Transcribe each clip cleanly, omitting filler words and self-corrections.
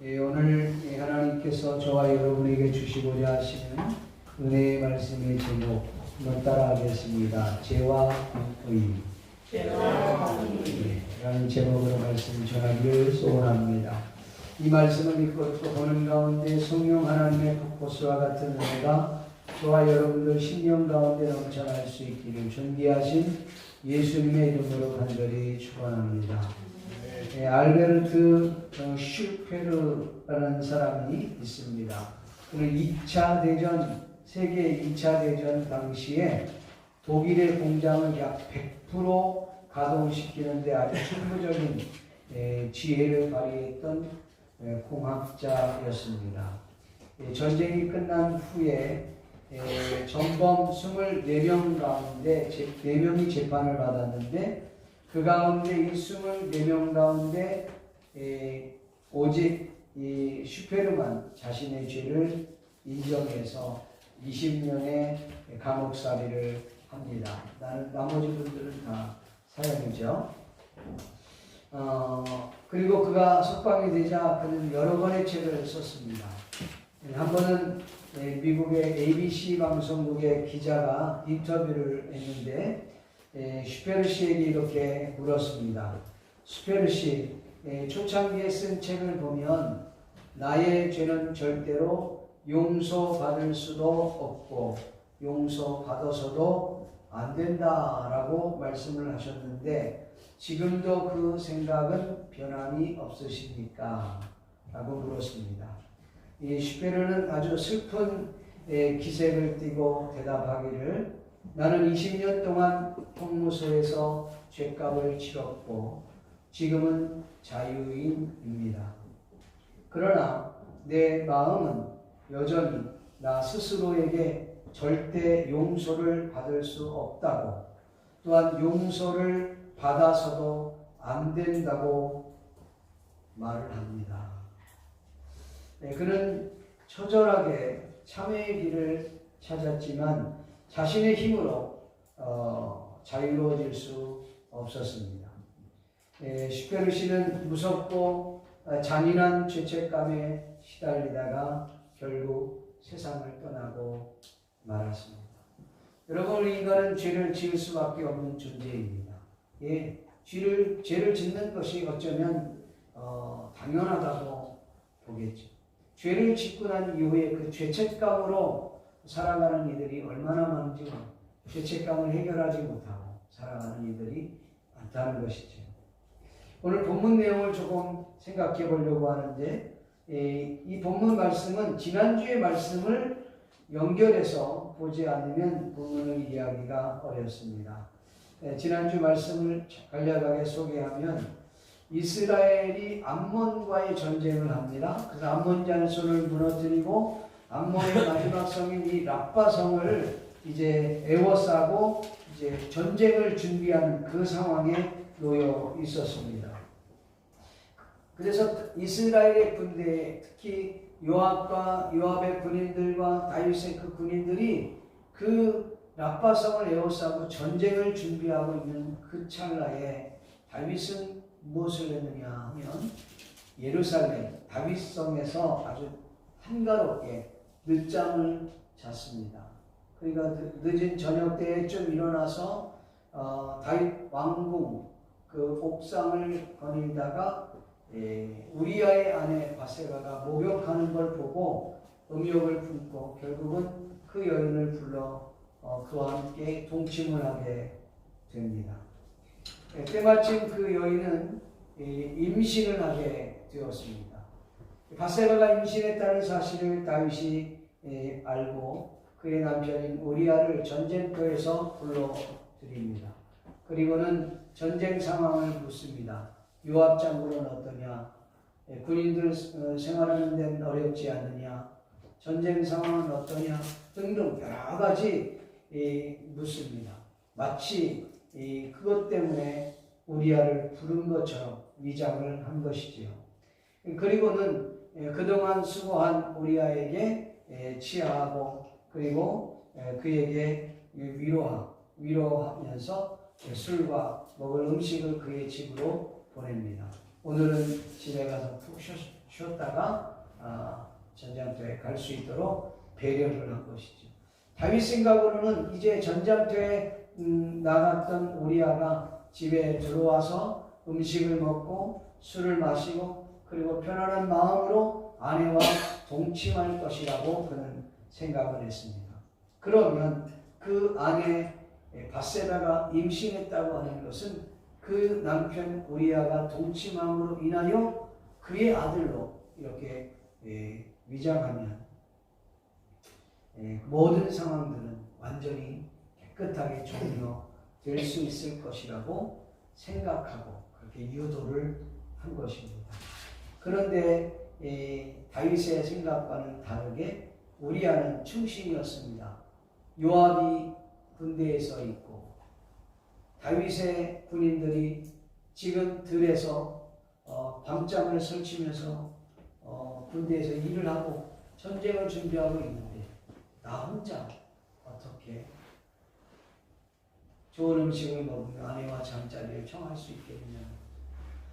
오늘 하나님께서 저와 여러분에게 주시고자 하시는 은혜의 말씀의 제목 한번 따라하겠습니다. 죄와 공의. 라는 제목으로 말씀 전하기를 소원합니다. 이 말씀을 읽고 또 보는 가운데 성령 하나님의 폭포수와 같은 은혜가 저와 여러분들 심령 가운데 넘쳐날 수 있기를 존귀하신 예수님의 이름으로 간절히 축원합니다. 알베르트 슈페르라는 사람이 있습니다. 그는 2차 대전, 세계 2차 대전 당시에 독일의 공장을 약 100% 가동시키는데 아주 천부적인 지혜를 발휘했던 공학자였습니다. 전쟁이 끝난 후에 전범 24명 가운데 4명이 재판을 받았는데 그 가운데 이 24명 가운데 오직 이 슈페르만 자신의 죄를 인정해서 20년의 감옥살이를 합니다. 나머지 분들은 다 사형이죠. 그리고 그가 석방이 되자 그는 여러 번의 책을 썼습니다. 한 번은 미국의 ABC 방송국의 기자가 인터뷰를 했는데 슈페르 씨에게 이렇게 물었습니다. 슈페르 씨, 초창기에 쓴 책을 보면 나의 죄는 절대로 용서받을 수도 없고 용서받아서도 안 된다라고 말씀을 하셨는데 지금도 그 생각은 변함이 없으십니까? 라고 물었습니다. 이 슈페르는 아주 슬픈 기색을 띠고 대답하기를 나는 20년 동안 형무소에서 죗값을 치렀고 지금은 자유인입니다. 그러나 내 마음은 여전히 나 스스로에게 절대 용서를 받을 수 없다고 또한 용서를 받아서도 안 된다고 말을 합니다. 그는 처절하게 참회의 길을 찾았지만 자신의 힘으로 자유로워질 수 없었습니다. 슈페르 씨는 무섭고 잔인한 죄책감에 시달리다가 결국 세상을 떠나고 말았습니다. 여러분, 인간은 죄를 지을 수밖에 없는 존재입니다. 죄를 짓는 것이 어쩌면 당연하다고 보겠죠. 죄를 짓고 난 이후에 그 죄책감으로 살아가는 이들이 얼마나 많은지 죄책감을 해결하지 못하고 살아가는 이들이 많다는 것이죠. 오늘 본문 내용을 조금 생각해 보려고 하는데 이 본문 말씀은 지난주의 말씀을 연결해서 보지 않으면 본문을 이해하기가 어렵습니다. 지난주 말씀을 간략하게 소개하면 이스라엘이 암몬과의 전쟁을 합니다. 그래서 암몬 잔손을 무너뜨리고 암몬의 마지막 성인 이 랍바성을 이제 에워싸고 이제 전쟁을 준비하는 그 상황에 놓여 있었습니다. 그래서 이스라엘의 군대, 특히 요압의 군인들과 다윗의 그 군인들이 그 랍바성을 에워싸고 전쟁을 준비하고 있는 그 찰나에 다윗은 무엇을 했느냐 하면 예루살렘 다윗성에서 아주 한가롭게 늦잠을 잤습니다. 그러니까 늦은 저녁 때에 좀 일어나서 다윗 왕궁 그 옥상을 거닐다가 우리아의 아내 바세바가 목욕하는 걸 보고 음욕을 품고 결국은 그 여인을 불러 그와 함께 동침을 하게 됩니다. 때마침 그 여인은 임신을 하게 되었습니다. 바세바가 임신했다는 사실을 다윗이 알고 그의 남편인 우리아를 전쟁터에서 불러들입니다. 그리고는 전쟁 상황을 묻습니다. 요압 장군은 어떠냐? 군인들 생활하는 데는 어렵지 않느냐? 전쟁 상황은 어떠냐? 등등 여러 가지 묻습니다. 마치 그것 때문에 우리아를 부른 것처럼 위장을 한 것이지요. 그리고는 그동안 수고한 우리아에게 치하하고 그리고 그에게 위로하면서 술과 먹을 음식을 그의 집으로 보냅니다. 오늘은 집에 가서 푹 쉬었다가 전쟁터에 갈 수 있도록 배려를 한 것이죠. 다윗 생각으로는 이제 전쟁터에 나갔던 우리아가 집에 들어와서 음식을 먹고 술을 마시고 그리고 편안한 마음으로 아내와 동침할 것이라고 그는 생각을 했습니다. 그러면 그 아내 밧세바가 임신했다고 하는 것은 그 남편 우리아가 동침함으로 인하여 그의 아들로 이렇게 위장하면 모든 상황들은 완전히 깨끗하게 종료될 수 있을 것이라고 생각하고 그렇게 유도를 한 것입니다. 그런데 다윗의 생각과는 다르게 우리아는 충신이었습니다. 요압이 군대에 서 있고 다윗의 군인들이 지금 들에서 밤잠을 설치면서 군대에서 일을 하고 전쟁을 준비하고 있는데 나 혼자 어떻게 좋은 음식을 먹으며 아내와 잠자리를 청할 수 있겠느냐.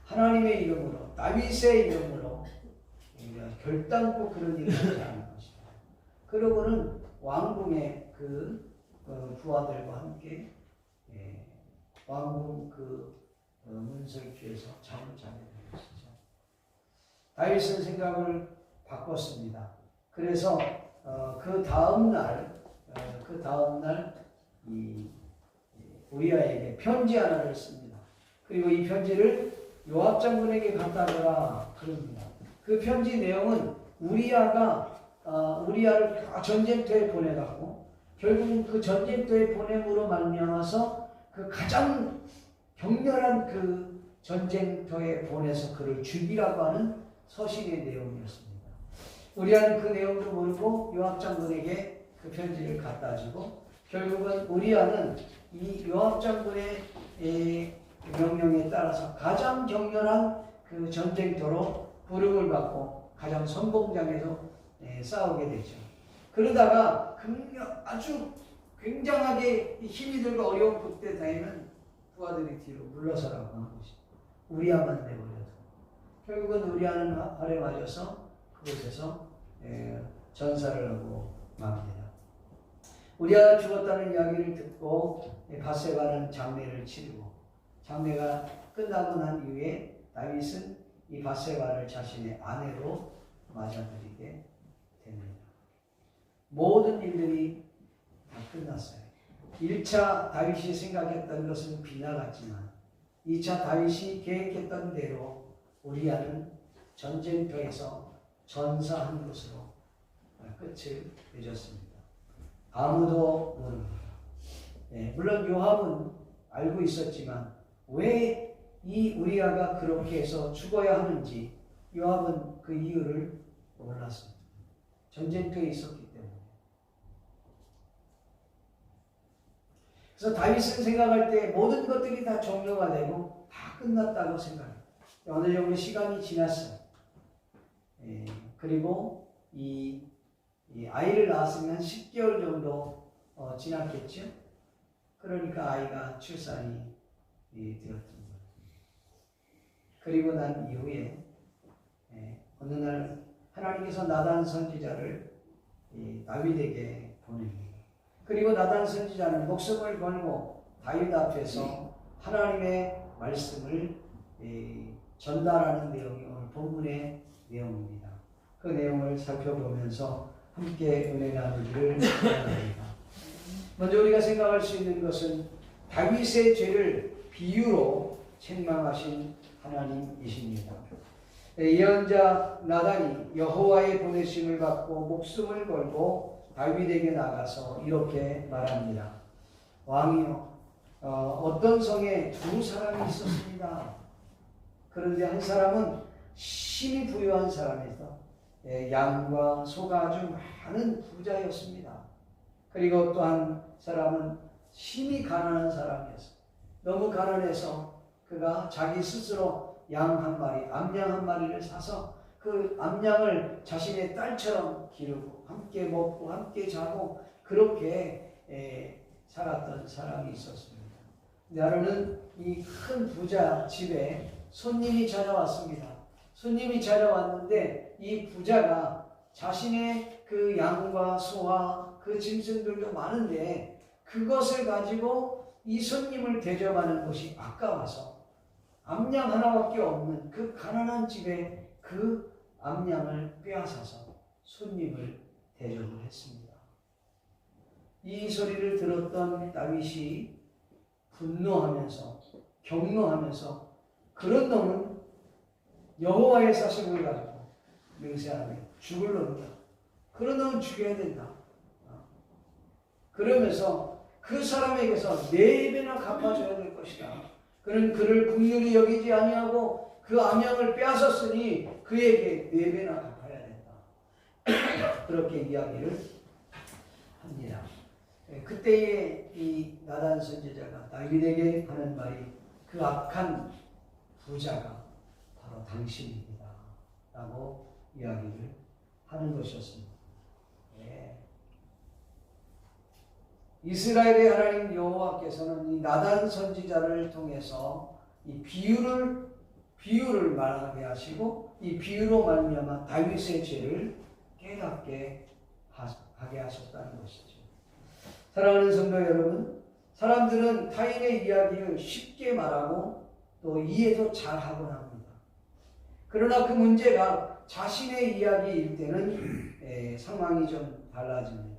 하나님의 이름으로 다윗의 이름으로 결단코 그런 일을 하지 않을 것이다. 그러고는 왕궁의 그 부하들과 함께 왕궁 문설주에서 잠을 자게 된 것이죠. 다윗은 생각을 바꿨습니다. 그래서 그 다음 날 우리아에게 편지 하나를 씁니다. 그리고 이 편지를 요압 장군에게 갖다 줘라 그럽니다. 그 편지 내용은 우리아를 전쟁터에 보내갖고 결국은 그 전쟁터에 보냄으로 말미암아서 그 가장 격렬한 그 전쟁터에 보내서 그를 죽이라고 하는 서신의 내용이었습니다. 우리아는 그 내용도 모르고 요압 장군에게 그 편지를 갖다 주고 결국은 우리아는 이 요압 장군의 명령에 따라서 가장 격렬한 그 전쟁터로 부름을 받고 가장 선봉장에서 싸우게 되죠. 그러다가 아주 굉장하게 힘이 들고 어려운 그때 다니면 부하들이 뒤로 물러서라고 하는 것입니다. 우리아만 내버려도 결국은 우리아는 활에 맞아서 그곳에서 전사를 하고 맙니다. 우리아가 죽었다는 이야기를 듣고 밧세바는 장례를 치르고 장례가 끝나고 난 이후에 다윗은 이 밧세바를 자신의 아내로 맞아들이게 됩니다. 모든 일들이 다 끝났어요. 1차 다윗이 생각했던 것은 비나갔지만 2차 다윗이 계획했던 대로 우리아는 전쟁터에서 전사한 것으로 끝을 맺었습니다. 아무도 모릅니다. 물론 요압은 알고 있었지만 왜 이 우리아가 그렇게 해서 죽어야 하는지 요압은 그 이유를 몰랐습니다. 전쟁터에 있었기 때문에. 그래서 다윗은 생각할 때 모든 것들이 다 종료가 되고 다 끝났다고 생각해요. 어느 정도 시간이 지났어요. 그리고 이 아이를 낳았으면 10개월 정도 지났겠죠. 그러니까 아이가 출산이 되었던 거예요. 그리고 난 이후에 어느 날 하나님께서 나단 선지자를 다윗에게 보냅니다. 그리고 나단 선지자는 목숨을 걸고 다윗 앞에서 하나님의 말씀을 전달하는 내용이 오늘 본문의 내용입니다. 그 내용을 살펴보면서 함께 은혜 나누기를 바랍니다. 먼저 우리가 생각할 수 있는 것은 다윗의 죄를 비유로 책망하신 하나님이십니다. 예언자 나단이 여호와의 보내심을 받고 목숨을 걸고 다윗에게 나가서 이렇게 말합니다. 왕이여, 어떤 성에 두 사람이 있었습니다. 그런데 한 사람은 힘이 부유한 사람에서 양과 소가 아주 많은 부자였습니다. 그리고 또 한 사람은 힘이 가난한 사람이었어요. 너무 가난해서 그가 자기 스스로 양 한 마리, 암양 한 마리를 사서 그 암양을 자신의 딸처럼 기르고 함께 먹고 함께 자고 그렇게 살았던 사람이 있었습니다. 하루는 이 큰 부자 집에 손님이 찾아왔습니다. 손님이 찾아왔는데 이 부자가 자신의 그 양과 소와 그 짐승들도 많은데 그것을 가지고 이 손님을 대접하는 것이 아까워서 암양 하나밖에 없는 그 가난한 집에 그 암양을 빼앗아서 손님을 대접을 했습니다. 이 소리를 들었던 다윗이 분노하면서 경노하면서 그런 놈은 여호와의 사심을 가지고 맹세하며 죽을 놈이다. 그런 놈은 죽여야 된다. 그러면서 그 사람에게서 4배나 갚아줘야 될 것이다. 그는 그를 긍휼히 여기지 아니하고 그 암양을 빼앗았으니 그에게 4배나 갚아야 된다. 그렇게 이야기를 합니다. 그때에 이 나단 선지자가 다윗에게 하는 말이 그 악한 부자가 바로 당신입니다 라고 이야기를 하는 것이었습니다. 이스라엘의 하나님 여호와께서는 이 나단 선지자를 통해서 이 비유를 말하게 하시고 이 비유로 말미암아 다윗의 죄를 깨닫게 하게 하셨다는 것이죠. 사랑하는 성도 여러분, 사람들은 타인의 이야기를 쉽게 말하고 또 이해도 잘하곤 합니다. 그러나 그 문제가 자신의 이야기일 때는 상황이 좀 달라집니다.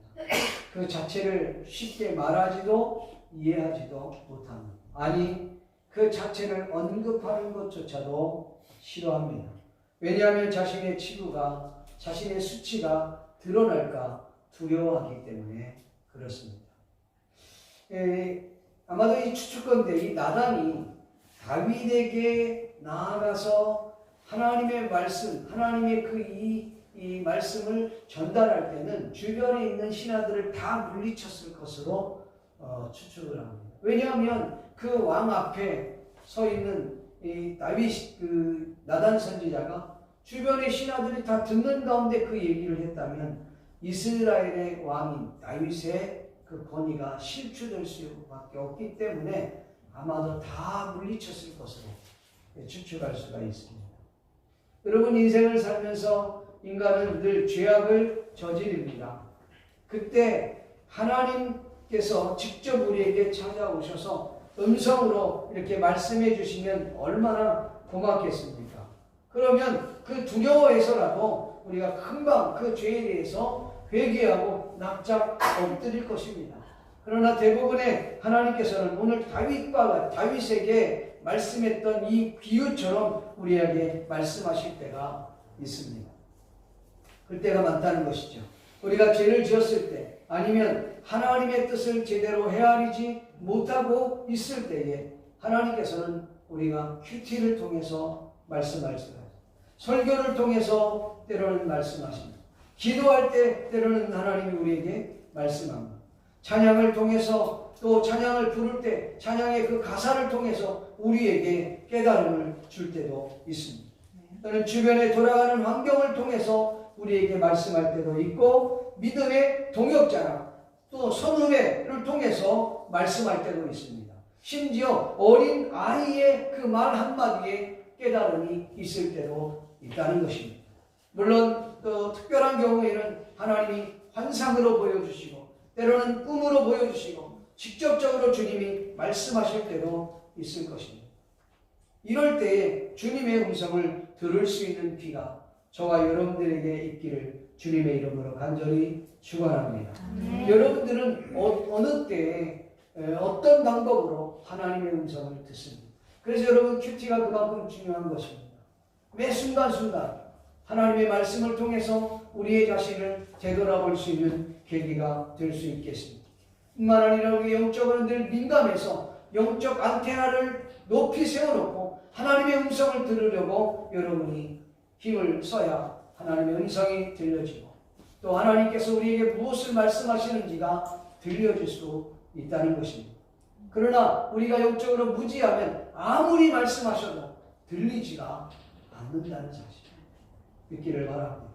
그 자체를 쉽게 말하지도 이해하지도 못합니다. 아니, 그 자체를 언급하는 것조차도 싫어합니다. 왜냐하면 자신의 치부가, 자신의 수치가 드러날까 두려워하기 때문에 그렇습니다. 아마도 이 추측건데 이 나단이 다윗에게 나아가서 하나님의 말씀, 하나님의 이 말씀을 전달할 때는 주변에 있는 신하들을 다 물리쳤을 것으로 추측을 합니다. 왜냐하면 그 왕 앞에 서 있는 이 다윗 그 나단 선지자가 주변의 신하들이 다 듣는 가운데 그 얘기를 했다면 이스라엘의 왕인 다윗의 그 권위가 실추될 수밖에 없기 때문에 아마도 다 물리쳤을 것으로 추측할 수가 있습니다. 여러분, 인생을 살면서 인간은 늘 죄악을 저지릅니다. 그때 하나님께서 직접 우리에게 찾아오셔서 음성으로 이렇게 말씀해 주시면 얼마나 고맙겠습니까? 그러면 그 두려워해서라도 우리가 금방 그 죄에 대해서 회개하고 납작 엎드릴 것입니다. 그러나 대부분의 하나님께서는 오늘 다윗에게 말씀했던 이 비유처럼 우리에게 말씀하실 때가 있습니다. 그때가 많다는 것이죠. 우리가 죄를 지었을 때 아니면 하나님의 뜻을 제대로 헤아리지 못하고 있을 때에 하나님께서는 우리가 큐티를 통해서 말씀하십니다. 설교를 통해서 때로는 말씀하십니다. 기도할 때 때로는 하나님이 우리에게 말씀합니다. 찬양을 통해서 또 찬양을 부를 때 찬양의 그 가사를 통해서 우리에게 깨달음을 줄 때도 있습니다. 또는 주변에 돌아가는 환경을 통해서 우리에게 말씀할 때도 있고 믿음의 동역자나 또 선후배를 통해서 말씀할 때도 있습니다. 심지어 어린 아이의 그 말 한마디에 깨달음이 있을 때도 있다는 것입니다. 물론 또 특별한 경우에는 하나님이 환상으로 보여주시고 때로는 꿈으로 보여주시고 직접적으로 주님이 말씀하실 때도 있을 것입니다. 이럴 때에 주님의 음성을 들을 수 있는 귀가 저와 여러분들에게 있기를 주님의 이름으로 간절히 축원합니다. 여러분들은 어느 때에 어떤 방법으로 하나님의 음성을 듣습니다. 그래서 여러분 큐티가 그만큼 중요한 것입니다. 매 순간순간 하나님의 말씀을 통해서 우리의 자신을 되돌아볼 수 있는 계기가 될 수 있겠습니다. 뿐만 아니라 우리 영적으로 늘 민감해서 영적 안테나를 높이 세워놓고 하나님의 음성을 들으려고 여러분이 힘을 써야 하나님의 음성이 들려지고 또 하나님께서 우리에게 무엇을 말씀하시는지가 들려질 수 있다는 것입니다. 그러나 우리가 영적으로 무지하면 아무리 말씀하셔도 들리지가 않는다는 사실 믿기를 바랍니다.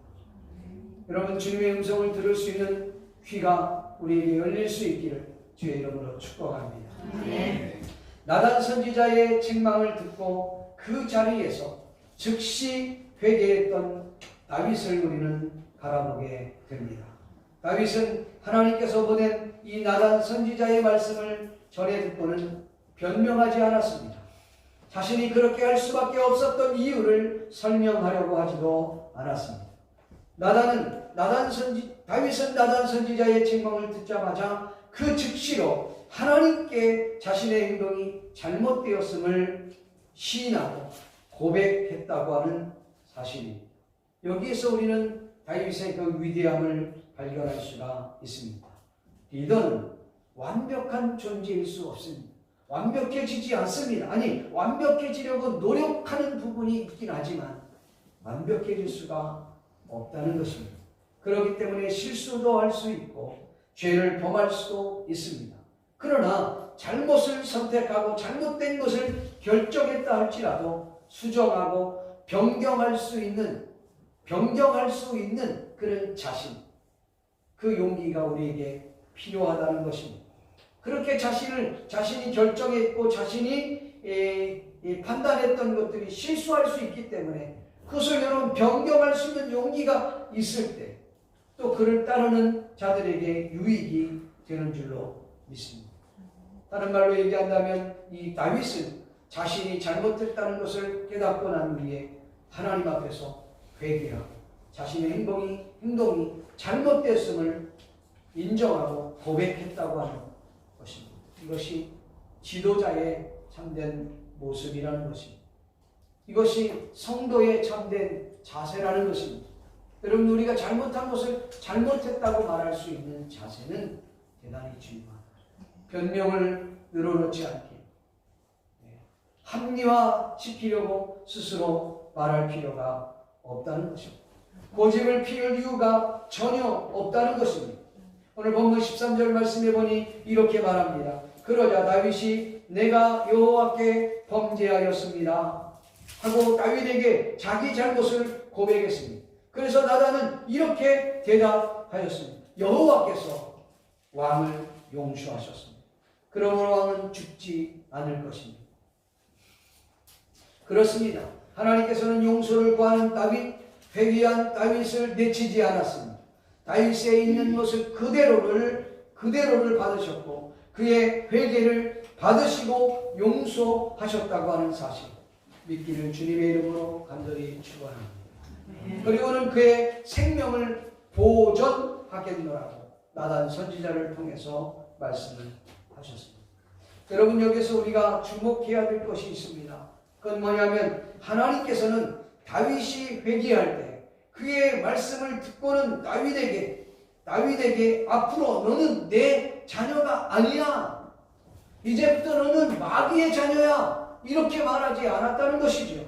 여러분, 주님의 음성을 들을 수 있는 귀가 우리에게 열릴 수 있기를 주의 이름으로 축복합니다. 나단 선지자의 책망을 듣고 그 자리에서 즉시 회개했던 다윗을 우리는 바라보게 됩니다. 다윗은 하나님께서 보낸 이 나단 선지자의 말씀을 전해 듣고는 변명하지 않았습니다. 자신이 그렇게 할 수밖에 없었던 이유를 설명하려고 하지도 않았습니다. 다윗은 나단 선지자의 책망을 듣자마자 그 즉시로 하나님께 자신의 행동이 잘못되었음을 시인하고 고백했다고 하는 사실입니다. 여기에서 우리는 다윗의 그 위대함을 발견할 수가 있습니다. 리더는 완벽한 존재일 수 없습니다. 완벽해지지 않습니다. 아니, 완벽해지려고 노력하는 부분이 있긴 하지만 완벽해질 수가 없다는 것입니다. 그렇기 때문에 실수도 할 수 있고 죄를 범할 수도 있습니다. 그러나 잘못을 선택하고 잘못된 것을 결정했다 할지라도 수정하고 변경할 수 있는 그런 그 용기가 우리에게 필요하다는 것입니다. 그렇게 자신이 결정했고 자신이 판단했던 것들이 실수할 수 있기 때문에 그것을 여러분 변경할 수 있는 용기가 있을 때 또 그를 따르는 자들에게 유익이 되는 줄로 믿습니다. 다른 말로 얘기한다면 이 다윗은 자신이 잘못했다는 것을 깨닫고 난 후에 하나님 앞에서 회개하고 자신의 행동이 잘못됐음을 인정하고 고백했다고 하는 것입니다. 이것이 지도자의 참된 모습이라는 것입니다. 이것이 성도의 참된 자세라는 것입니다. 여러분, 우리가 잘못한 것을 잘못했다고 말할 수 있는 자세는 대단히 중요합니다. 변명을 늘어놓지 않게 합리화시키려고 스스로 말할 필요가 없다는 것입니다. 고집을 피울 이유가 전혀 없다는 것입니다. 오늘 본문 13절 말씀에 보니 이렇게 말합니다. 그러자 다윗이 내가 여호와께 범죄하였습니다 하고 다윗에게 자기 잘못을 고백했습니다. 그래서 나단은 이렇게 대답하였습니다. 여호와께서 왕을 용서하셨습니다. 그러므로 왕은 죽지 않을 것입니다. 그렇습니다. 하나님께서는 용서를 구하는 회개한 다윗을 내치지 않았습니다. 다윗에 있는 것을 그대로를 받으셨고 그의 회개를 받으시고 용서하셨다고 하는 사실 믿기를 주님의 이름으로 간절히 축원합니다. 그리고는 그의 생명을 보존하겠노라고 나단 선지자를 통해서 말씀을 하셨습니다. 여러분, 여기서 우리가 주목해야 될 것이 있습니다. 그건 뭐냐면 하나님께서는 다윗이 회개할 때 그의 말씀을 듣고는 다윗에게 앞으로 너는 내 자녀가 아니야. 이제부터 너는 마귀의 자녀야. 이렇게 말하지 않았다는 것이죠.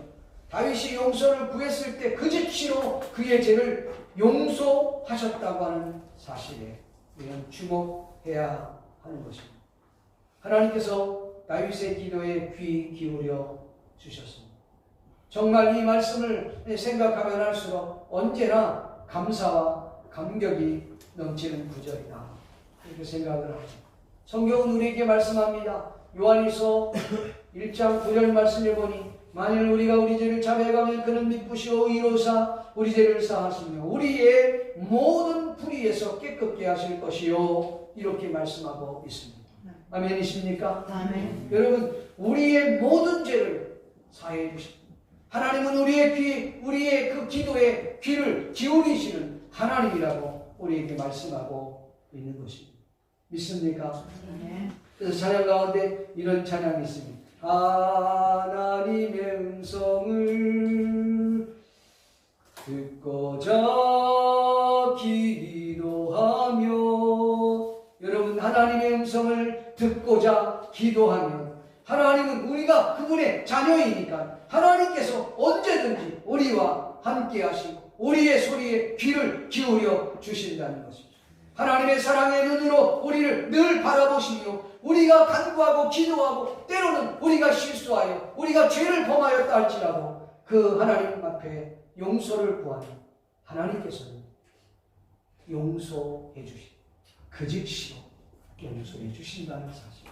다윗이 용서를 구했을 때 그 즉시로 그의 죄를 용서하셨다고 하는 사실에 우리는 주목해야 하는 것입니다. 하나님께서 다윗의 기도에 귀 기울여 주셨습니다. 정말 이 말씀을 생각하면 할수록 언제나 감사와 감격이 넘치는 구절이다. 이렇게 생각을 합니다. 성경은 우리에게 말씀합니다. 요한일서 1장 9절 말씀을 보니 만일 우리가 우리 죄를 자백하면 그는 미쁘시오 이로사 우리 죄를 사하시며 우리의 모든 불의에서 깨끗게 하실 것이요 이렇게 말씀하고 있습니다. 아멘이십니까? 아멘. 여러분, 우리의 모든 죄를 사해 주십니다. 하나님은 우리의 그 기도에 귀를 기울이시는 하나님이라고 우리에게 말씀하고 있는 것입니다. 믿습니까? 네. 그래서 찬양 가운데 이런 찬양이 있습니다. 하나님의 음성을 듣고자 기도하며 여러분, 하나님의 음성을 듣고자 기도하며 하나님은 우리가 그분의 자녀이니까 하나님께서 언제든지 우리와 함께 하시고 우리의 소리에 귀를 기울여 주신다는 것입니다. 하나님의 사랑의 눈으로 우리를 늘 바라보시며 우리가 간구하고 기도하고 때로는 우리가 실수하여 우리가 죄를 범하였다 할지라도 그 하나님 앞에 용서를 구하며 하나님께서는 용서해 주시고 그 즉시로 용서해 주신다는 사실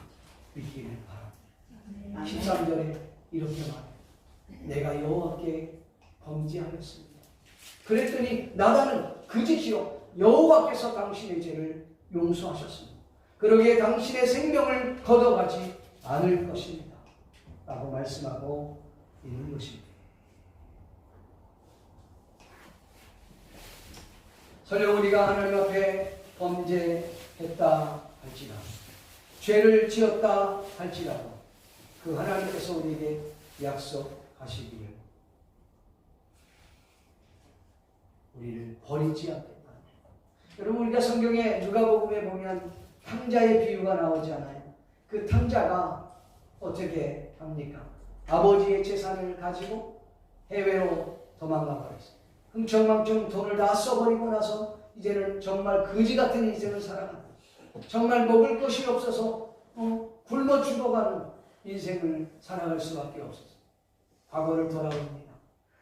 믿기를 바랍니다. 13절에 이렇게 말해요. 내가 여호와께 범죄하였습니다. 그랬더니 나단은 그지시요 여호와께서 당신의 죄를 용서하셨습니다. 그러기에 당신의 생명을 걷어가지 않을 것입니다. 라고 말씀하고 있는 것입니다. 설령 우리가 하나님 앞에 범죄했다 할지라도, 죄를 지었다 할지라도 그 하나님께서 우리에게 약속하시기를 우리를 버리지 않겠다. 여러분, 우리가 성경에 누가복음에 보면 탕자의 비유가 나오잖아요. 그 탕자가 어떻게 합니까? 아버지의 재산을 가지고 해외로 도망가 버렸어요. 흥청망청 돈을 다 써버리고 나서 이제는 정말 거지 같은 인생을 살아가는, 정말 먹을 것이 없어서 굶어 죽어가는 인생을 살아갈 수밖에 없었어요. 과거를 돌아옵니다.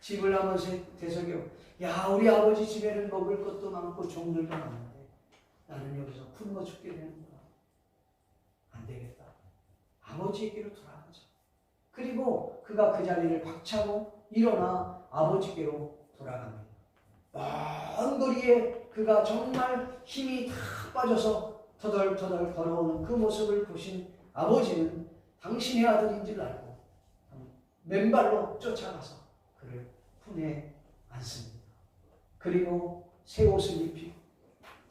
집을 한번 되새겨, 야, 우리 아버지 집에는 먹을 것도 많고 종들도 많은데 나는 여기서 굶어 죽게 되는구나. 안 되겠다. 아버지에게로 돌아가자. 그리고 그가 그 자리를 박차고 일어나 아버지께로 돌아갑니다. 먼 거리에 그가 정말 힘이 다 빠져서 터덜터덜 걸어오는 그 모습을 보신 아버지는 당신의 아들인 줄 알고 맨발로 쫓아가서 그를 품에 안습니다. 그리고 새 옷을 입히고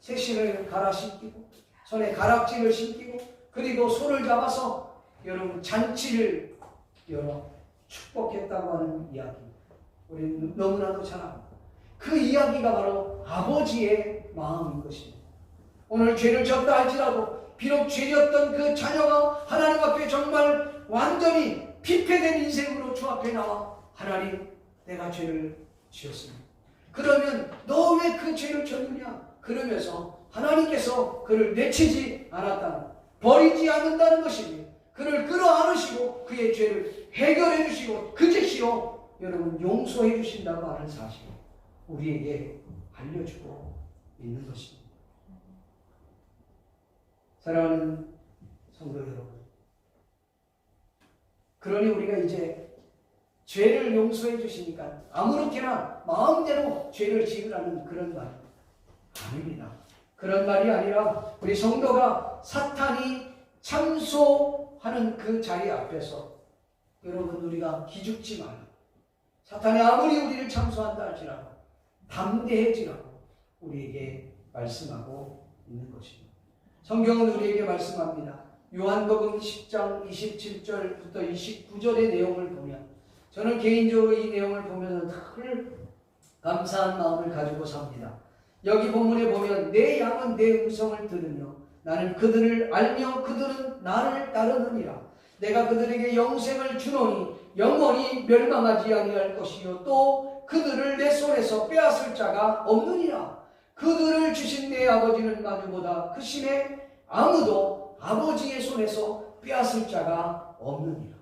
새 신을 갈아 신기고 손에 가락지를 신기고 그리고 손을 잡아서 여러분 잔치를 열어 축복했다고 하는 이야기, 우리는 너무나도 잘 압니다. 그 이야기가 바로 아버지의 마음인 것입니다. 오늘 죄를 졌다 할지라도 비록 죄였던 그 자녀가 하나님 앞에 정말 완전히 피폐된 인생으로 주 앞에 나와, 하나님, 내가 죄를 지었습니다. 그러면 너 왜 그 죄를 졌느냐? 그러면서 하나님께서 그를 내치지 않았다는, 버리지 않는다는 것입니다. 그를 끌어안으시고 그의 죄를 해결해 주시고 그제시로 여러분 용서해 주신다고 하는 사실을 우리에게 알려주고 있는 것입니다. 사랑하는 성도 여러분, 그러니 우리가 이제 죄를 용서해 주시니까 아무렇게나 마음대로 죄를 지으라는 그런 말 아닙니다. 그런 말이 아니라 우리 성도가 사탄이 참소하는 그 자리 앞에서 여러분 우리가 기죽지 말고, 사탄이 아무리 우리를 참소한다 할지라도 담대해지라고 우리에게 말씀하고 있는 것입니다. 성경은 우리에게 말씀합니다. 요한복음 10장 27절부터 29절의 내용을 보면, 저는 개인적으로 이 내용을 보면서 늘 감사한 마음을 가지고 삽니다. 여기 본문에 보면 내 양은 내 음성을 들으며 나는 그들을 알며 그들은 나를 따르느니라. 내가 그들에게 영생을 주노니 영원히 멸망하지 아니할 것이요 또 그들을 내 손에서 빼앗을 자가 없느니라. 그들을 주신 내 아버지는 마주보다 크시매 아무도 아버지의 손에서 빼앗을 자가 없느니라.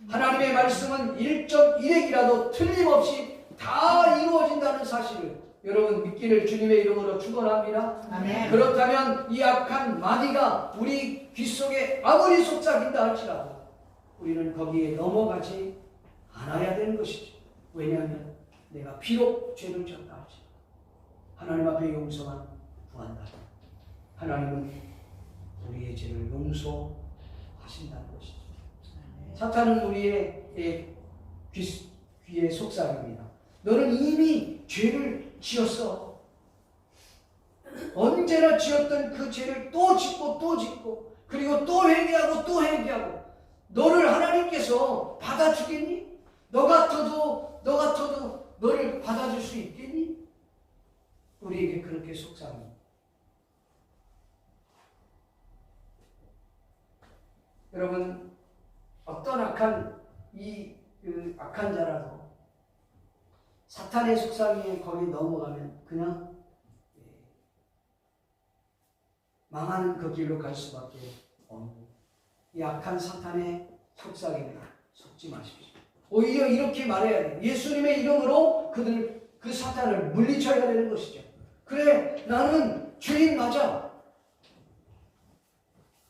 하나님의 말씀은 1.1핵이라도 틀림없이 다 이루어진다는 사실을 여러분 믿기를 주님의 이름으로 축원합니다. 아멘. 그렇다면 이 악한 마귀가 우리 귀 속에 아무리 속삭인다 할지라도 우리는 거기에 넘어가지 않아야 되는 것이죠. 왜냐하면 내가 비록 죄를 졌다 할지라도 하나님 앞에 용서만 구한다. 하나님은 우리의 죄를 용서하신다는 것이죠. 사탄은 우리의 귀에 속삭입니다. 너는 이미 죄를 지었어. 언제나 지었던 그 죄를 또 짓고 또 짓고 그리고 또 회개하고 또 회개하고 너를 하나님께서 받아주겠니? 너 같아도 너를 받아줄 수 있겠니? 우리에게 그렇게 속삭입니다. 여러분, 어떤 악한 악한 자라도 사탄의 속삭임에 거기 넘어가면 그냥 망하는 그 길로 갈 수밖에 없는 이 악한 사탄의 속삭임에 속지 마십시오. 오히려 이렇게 말해야 돼요. 예수님의 이름으로 그 사탄을 물리쳐야 되는 것이죠. 그래, 나는 죄인 맞아.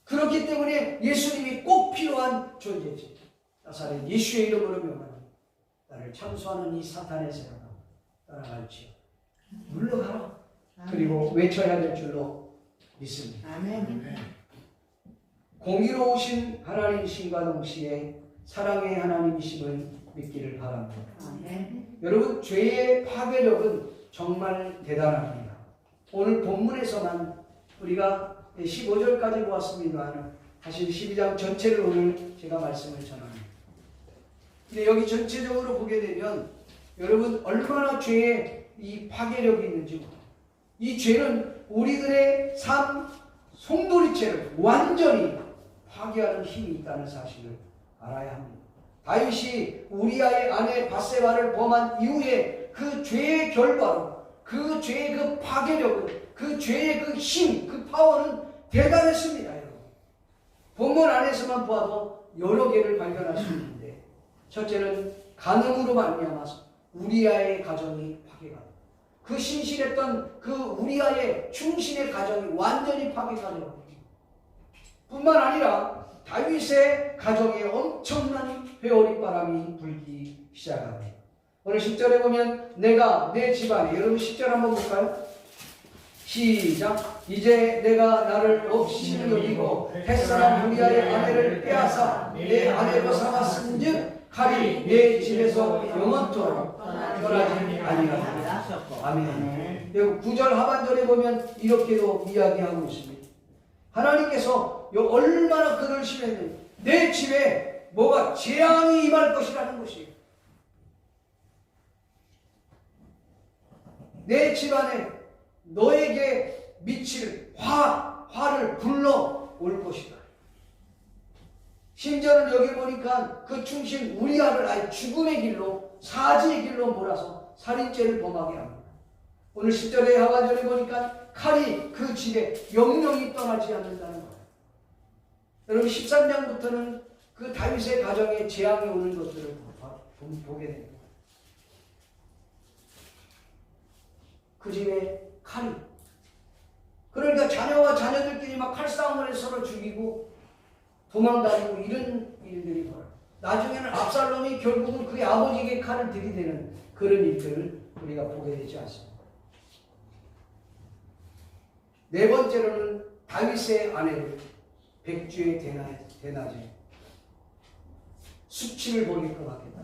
그렇기 때문에 예수님이 꼭 필요한 존재지. 나사렛 예수의 이름으로 명하니 나를 참소하는 이 사탄의 세력아 따라갈지요. 물러가라. 그리고 외쳐야 될 줄로 믿습니다. 아멘. 공의로우신 하나님이심과 동시에 사랑의 하나님이심을 믿기를 바랍니다. 아멘. 여러분, 죄의 파괴력은 정말 대단합니다. 오늘 본문에서만 우리가 15절까지 보았습니다만 사실 12장 전체를 오늘 제가 말씀을 전합니다. 근데 여기 전체적으로 보게 되면 여러분 얼마나 죄의 이 파괴력이 있는지, 이 죄는 우리들의 삶 송두리째를 완전히 파괴하는 힘이 있다는 사실을 알아야 합니다. 다윗이 우리아의 아내 밧세바를 범한 이후에 그 죄의 결과로, 그 죄의 그 파괴력은, 그 죄의 그 힘, 그 파워는 대단했습니다. 여러분. 본문 안에서만 보아도 여러 개를 발견할 수 있는데, 첫째는 간음으로 말미암아서 우리아의 가정이 파괴가 됩니다. 그 신실했던 그 우리아의 충신의 가정이 완전히 파괴가 되고, 뿐만 아니라 다윗의 가정에 엄청난 회오리바람이 불기 시작합니다. 오늘 10절에 보면 내가 내 집안에, 여러분 10절 한번 볼까요? 시작. 이제 내가 나를 없이 여기고 햇사람 우리아의 아내를 빼앗아 내 아내로 삼았은즉 칼이 내 집에서 영원토록 떠나지 아니하리라. 아멘. 그리고 9절 하반절에 보면 이렇게도 이야기하고 있습니다. 하나님께서 얼마나 그를 심했는지, 내 집에 뭐가 재앙이 임할 것이라는 것이에요. 내 집안에 너에게 미칠 화를 불러 올 것이다. 심지어는 여기 보니까 그 충신 우리아를 아예 죽음의 길로, 사지의 길로 몰아서 살인죄를 범하게 합니다. 오늘 10절에 하반절에 보니까 칼이 그 집에 영영이 떠나지 않는다는 거예요. 여러분 13장부터는 그 다윗의 가정에 재앙이 오는 것들을 보게 됩니다. 그 집에 칼이, 그러니까 자녀와 자녀들끼리 막 칼싸움을 해서 서로 죽이고 도망다니고 이런 일들이 벌어요. 나중에는 압살롬이 결국은 그의 아버지에게 칼을 들이대는 그런 일들을 우리가 보게 되지 않습니다. 네 번째로는 다윗의 아내를 백주의 대낮에 수치를 벌일 것 같겠다.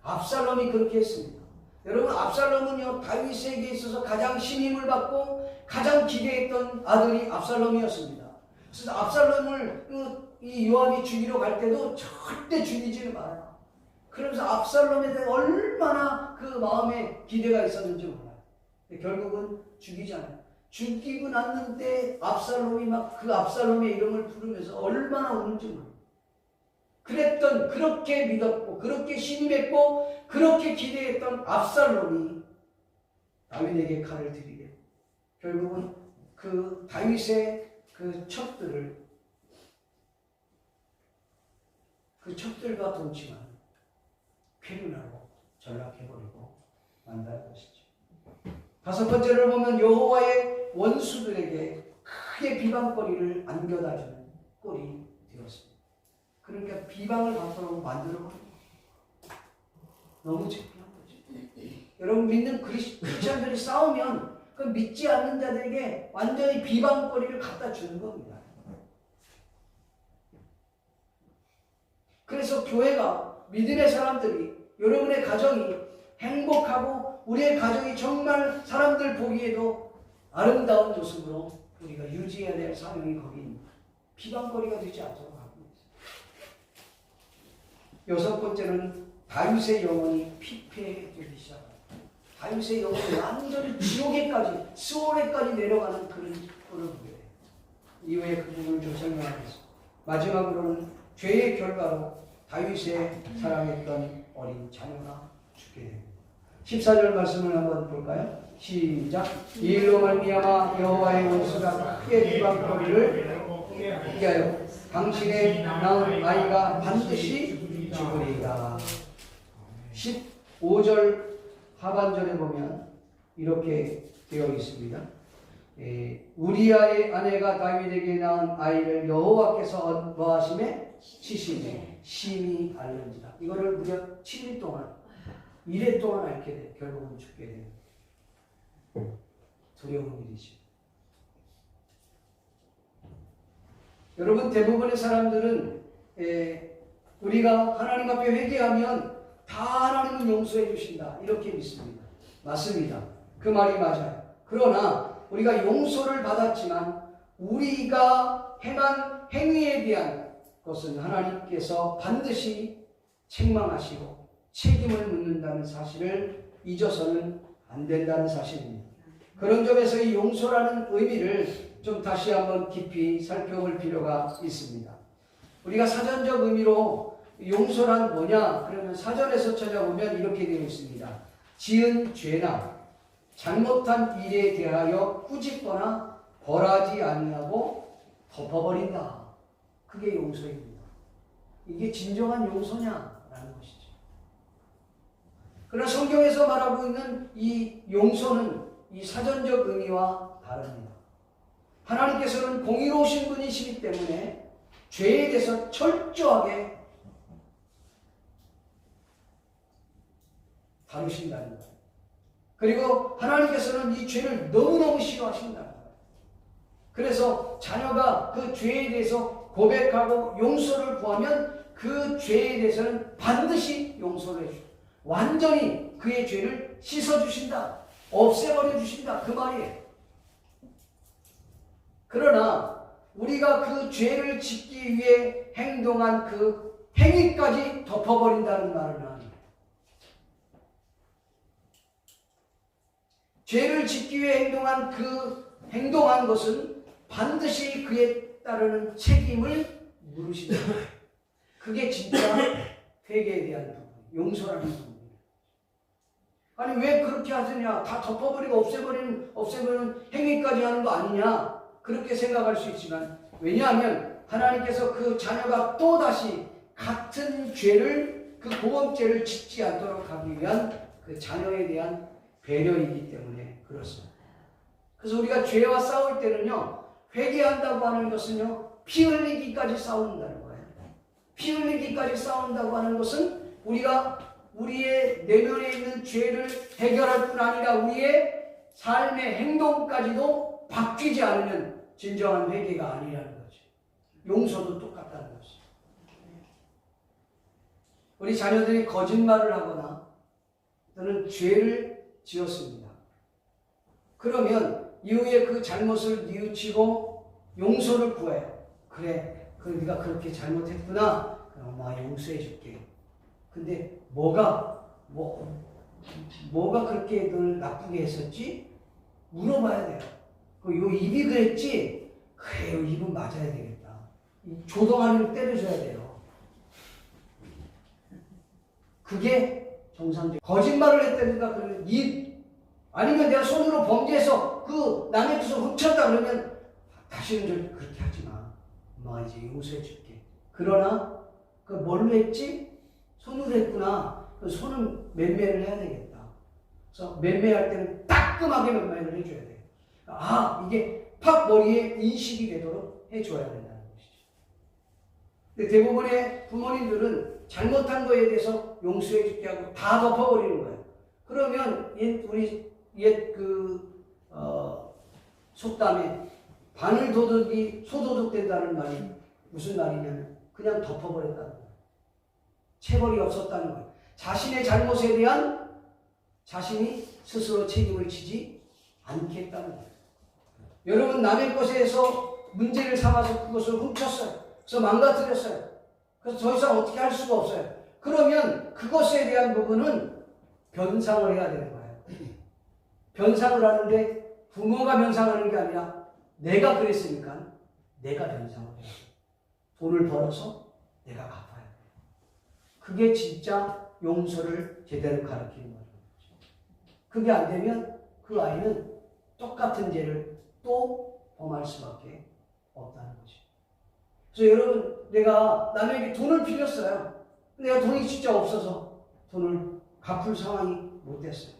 압살롬이 그렇게 했습니다. 여러분, 압살롬은요 다윗에게 있어서 가장 신임을 받고 가장 기대했던 아들이 압살롬이었습니다. 그래서 압살롬을 이 요압이 죽이러 갈 때도 절대 죽이지는 말아요. 그러면서 압살롬에 대해 얼마나 그 마음에 기대가 있었는지 몰라요. 결국은 죽이잖아요. 죽이고 났는데 압살롬이 막 그 압살롬의 이름을 부르면서 얼마나 우는지 몰라요. 그렇게 믿었고, 그렇게 신임했고, 그렇게 기대했던 압살롬이 다윗에게 칼을 들이게, 결국은 그 다윗의 그 첩들과 동침한 쾌륜하고 전락해버리고 만날 것이죠. 다섯 번째를 보면 여호와의 원수들에게 크게 비방거리를 안겨다주는 꼴이 되었습니다. 그러니까 비방을 받도록 만들어버립니다. 너무 창피한 거죠. 여러분, 믿는 크리스찬들이 싸우면 그 믿지 않는 자들에게 완전히 비방거리를 갖다 주는 겁니다. 그래서 교회가, 믿음의 사람들이, 여러분의 가정이 행복하고 우리의 가정이 정말 사람들 보기에도 아름다운 모습으로 우리가 유지해야 될 사명이 거기 있는 비방거리가 되지 않도록 하고 있습니다. 여섯 번째는 다윗의 영혼이 피폐되기 시작합니다. 다윗의 영혼이 완전히 지옥에까지, 스올에까지 내려가는 그런 꼴을 보게 돼요. 이후에 그 부분을 좀 설명하겠습니다. 마지막으로는 죄의 결과로 다윗의 사랑했던 어린 자녀가 죽게 됩니다. 14절 말씀을 한번 볼까요? 시작. 이 일로 말미암아 여호와의 원수가 크게 비방거리를 피하여 당신의 낳은 아이가 반드시 죽으리이다. 15절 하반절에 보면 이렇게 되어 있습니다. 우리아의 아내가 다윗에게 낳은 아이를 여호와께서 뭐하심에 치시니 심히 알는지라. 이거를 무려 7일 동안 이래 동안 앓게 돼. 결국은 죽게 돼. 두려운 일이지. 여러분, 대부분의 사람들은 우리가 하나님 앞에 회개하면 다 하나님은 용서해 주신다 이렇게 믿습니다. 맞습니다. 그 말이 맞아요. 그러나 우리가 용서를 받았지만 우리가 행한 행위에 대한 것은 하나님께서 반드시 책망하시고 책임을 묻는다는 사실을 잊어서는 안 된다는 사실입니다. 그런 점에서 이 용서라는 의미를 좀 다시 한번 깊이 살펴볼 필요가 있습니다. 우리가 사전적 의미로 용서란 뭐냐? 그러면 사전에서 찾아보면 이렇게 되어 있습니다. 지은 죄나 잘못한 일에 대하여 꾸짖거나 벌하지 아니하고 덮어버린다. 그게 용서입니다. 이게 진정한 용서냐라는 것이죠. 그러나 성경에서 말하고 있는 이 용서는 이 사전적 의미와 다릅니다. 하나님께서는 공의로우신 분이시기 때문에 죄에 대해서 철저하게 다루신다는 거예요. 그리고 하나님께서는 이 죄를 너무너무 싫어하신다는 거예요. 그래서 자녀가 그 죄에 대해서 고백하고 용서를 구하면 그 죄에 대해서는 반드시 용서를 해주고 완전히 그의 죄를 씻어주신다. 없애버려 주신다. 그 말이에요. 그러나 우리가 그 죄를 짓기 위해 행동한 그 행위까지 덮어버린다는 말은 아니에요. 죄를 짓기 위해 행동한 것은 반드시 그에 따르는 책임을 물으신다. 그게 진짜 회개에 대한 부분, 용서라는 부분이에요. 아니 왜 그렇게 하느냐? 다 덮어버리고 없애버리는 행위까지 하는 거 아니냐? 그렇게 생각할 수 있지만 왜냐하면 하나님께서 그 자녀가 또다시 같은 죄를 그 보험죄를 짓지 않도록 하기 위한 그 자녀에 대한 배려이기 때문에 그렇습니다. 그래서 우리가 죄와 싸울 때는요, 회개한다고 하는 것은요, 피 흘리기까지 싸운다는 거예요. 피 흘리기까지 싸운다고 하는 것은 우리가 우리의 내면에 있는 죄를 해결할 뿐 아니라 우리의 삶의 행동까지도 바뀌지 않으면 진정한 회개가 아니라는 거죠. 용서도 똑같다는 것이죠. 우리 자녀들이 거짓말을 하거나 또는 죄를 지었습니다. 그러면 이후에 그 잘못을 뉘우치고 용서를 구해요. 그래, 네가 그렇게 잘못했구나. 그럼 엄마가 용서해 줄게. 근데 뭐가 그렇게 널 나쁘게 했었지? 물어봐야 돼요. 요 입이 그랬지? 그래, 요 입은 맞아야 되겠다. 조동아리를 때려줘야 돼요. 그게 정상적. 거짓말을 했다든가 그러면 입, 아니면 내가 손으로 범죄해서 그 남의 뜻을 훔쳤다 그러면 다시는 좀 그렇게 하지 마. 엄마가 이제 용서해 줄게. 그러나 그 뭘로 했지? 손으로 했구나. 그 손은 맴매를 해야 되겠다. 그래서 맴매할 때는 따끔하게 맴매를 해줘야 돼요. 아, 이게 팍 머리에 인식이 되도록 해줘야 된다는 것이죠. 근데 대부분의 부모님들은 잘못한 거에 대해서 용서해 줄게 하고 다 덮어버리는 거예요. 그러면 우리 속담에 바늘 도둑이 소도둑 된다는 말이 무슨 말이냐면 그냥 덮어버렸다는 거예요. 체벌이 없었다는 거예요. 자신의 잘못에 대한 자신이 스스로 책임을 지지 않겠다는 거예요. 여러분, 남의 것에서 문제를 삼아서 그것을 훔쳤어요. 그래서 망가뜨렸어요. 그래서 더 이상 어떻게 할 수가 없어요. 그러면 그것에 대한 부분은 변상을 해야 되는 거예요. 변상을 하는데 부모가 변상하는 게 아니라 내가 그랬으니까 내가 변상을 해야 돼요. 돈을 벌어서 내가 갚아야 돼요. 그게 진짜 용서를 제대로 가르치는 거죠. 그게 안 되면 그 아이는 똑같은 죄를 또 범할 수밖에 없다는 거죠. 그래서 여러분, 내가 남에게 돈을 빌렸어요. 내가 돈이 진짜 없어서 돈을 갚을 상황이 못 됐어요.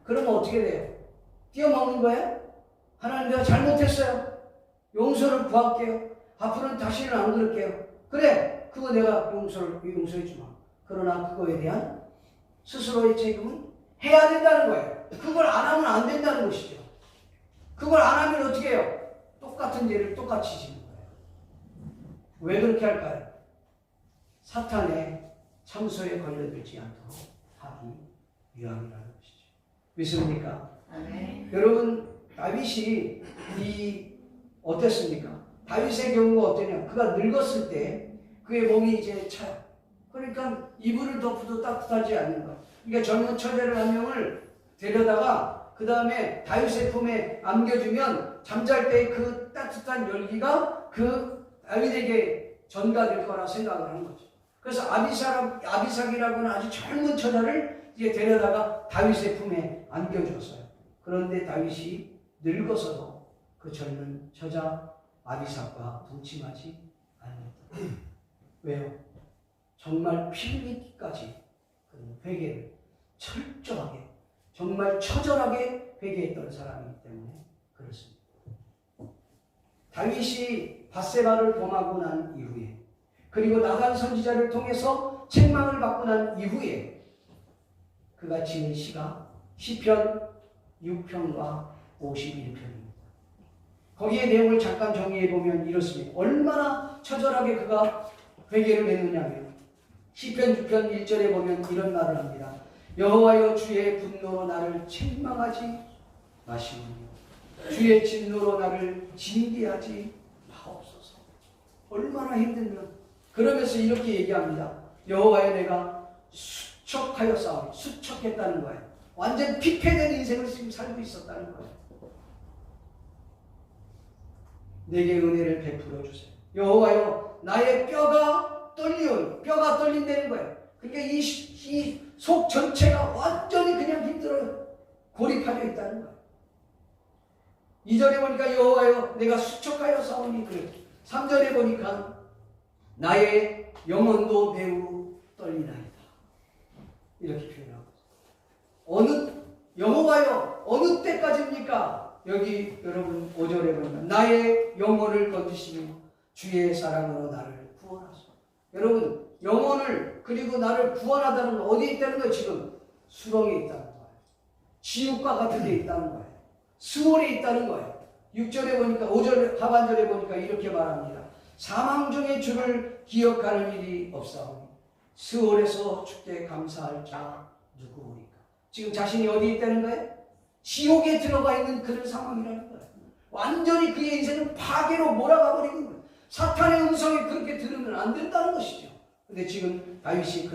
그러면 어떻게 돼요? 뛰어먹는 거예요? 하나님, 내가 잘못했어요. 용서를 구할게요. 앞으로는 다시는 안 그럴게요. 그래, 그거 내가 용서해 주마. 그러나 그거에 대한 스스로의 책임은 해야 된다는 거예요. 그걸 안 하면 안 된다는 것이죠. 그걸 안 하면 어떻게 해요? 똑같은 죄를 똑같이 지는 거예요. 왜 그렇게 할까요? 사탄의 참소에 걸려들지 않도록 하기 위함이라는 것이죠. 믿습니까? 아멘. 여러분, 다윗이 어땠습니까? 다윗의 경우가 어떠냐? 그가 늙었을 때 그의 몸이 이제 차요. 그러니까 이불을 덮어도 따뜻하지 않는 것. 그러니까 젊은 처제를 한 명을 데려다가 그 다음에 다윗의 품에 안겨주면 잠잘 때 그 따뜻한 열기가 그 다윗에게 전가될 거라 생각을 한 거죠. 그래서 아비삭이라고는 아주 젊은 처자를 이제 데려다가 다윗의 품에 안겨줬어요. 그런데 다윗이 늙어서도 그 젊은 처자 아비삭과 동침하지 않았다. 왜요? 정말 피 흘리기까지 그 회개를 철저하게, 정말 처절하게 회개했던 사람이기 때문에 그렇습니다. 다윗이 밧세바를 범하고 난 이후에, 그리고 나단 선지자를 통해서 책망을 받고 난 이후에 그가 지은 시가 시편 6편과 51편입니다. 거기에 내용을 잠깐 정리해 보면 이렇습니다. 얼마나 처절하게 그가 회개를 했느냐면 시편 6편 1절에 보면 이런 말을 합니다. 여호와여 주의 분노로 나를 책망하지 마시오며 주의 진노로 나를 징계하지 마옵소서. 얼마나 힘들면 그러면서 이렇게 얘기합니다. 여호와여 내가 수척하여 싸우니, 수척했다는 거예요. 완전 피폐된 인생을 지금 살고 있었다는 거예요. 내게 은혜를 베풀어 주세요. 여호와여 나의 뼈가 떨리오니, 뼈가 떨린다는 거예요. 그러니까 이 속 전체가 완전히 그냥 힘들어요. 고립하여 있다는 거예요. 2절에 보니까 여호와여 내가 수척하여 싸우니 그래. 3절에 보니까 나의 영혼도 매우 떨리나이다. 이렇게 표현하고 여호와여 어느 때까지입니까? 여기 여러분 5절에 보면 나의 영혼을 건지시며 주의 사랑으로 나를 구원하소서. 여러분 영혼을 그리고 나를 구원하다는 건 어디에 있다는 거예요? 지금 수렁에 있다는 거예요. 지옥과 같은 데 있다는 거예요. 수월에 있다는 거예요. 6절에 보니까 5절 하반절에 보니까 이렇게 말합니다. 사망 중에 주를 기억하는 일이 없사오니 수월에서 주께 감사할 자 누구오리까. 지금 자신이 어디에 있다는 거예요? 지옥에 들어가 있는 그런 상황이라는 거예요. 완전히 그의 인생은 파괴로 몰아가 버리는 거예요. 사탄의 음성이 그렇게 들으면 안 된다는 것이죠. 근데 지금 다윗이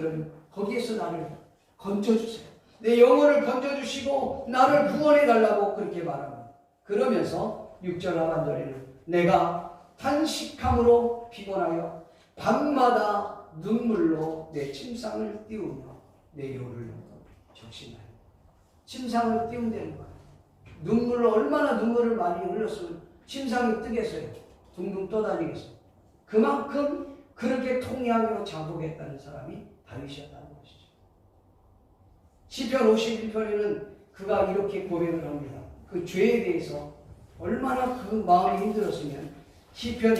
거기에서 나를 건져주세요. 내 영혼을 건져주시고 나를 구원해달라고 그렇게 말합니다. 그러면서 6절 하반절에는 내가 탄식함으로 피곤하여 밤마다 눈물로 내 침상을 띄우며 내 요를 적신하여. 침상을 띄운다는 거예요. 눈물로 얼마나 눈물을 많이 흘렸으면 침상이 뜨겠어요. 둥둥 떠다니겠어요. 그만큼 그렇게 통회하며 자복했다는 사람이 다윗이었다는 것이죠. 시편 51편에는 그가 이렇게 고백을 합니다. 그 죄에 대해서 얼마나 그 마음이 힘들었으면 시편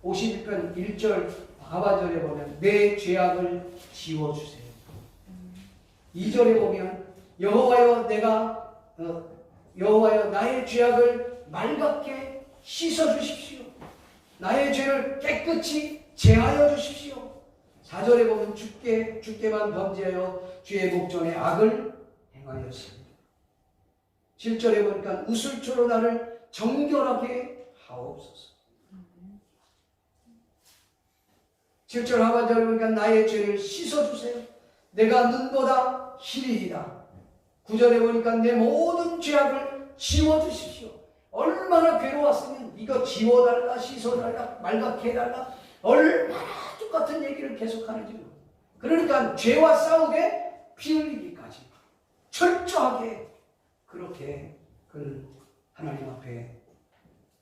51편 1절 하반절에 보면 내 죄악을 지워주세요. 2절에 보면 여호와여 나의 죄악을 말갛게 씻어주십시오. 나의 죄를 깨끗이 제하여 주십시오. 4절에 보면 주께만 범죄하여 주의 목전에 악을 행하였습니다. 7절에 보니까 우슬초로 나를 정결하게 하옵소서. 7절 하반절에 보니까 나의 죄를 씻어주세요. 내가 눈보다 희리이다. 9절에 보니까 내 모든 죄악을 지워주십시오. 얼마나 괴로웠으면 이거 지워달라, 씻어달라, 말갛게 해달라, 얼마나 똑같은 얘기를 계속하는지. 그러니까 죄와 싸우게 피 흘리기까지 철저하게 그렇게 그는 하나님 앞에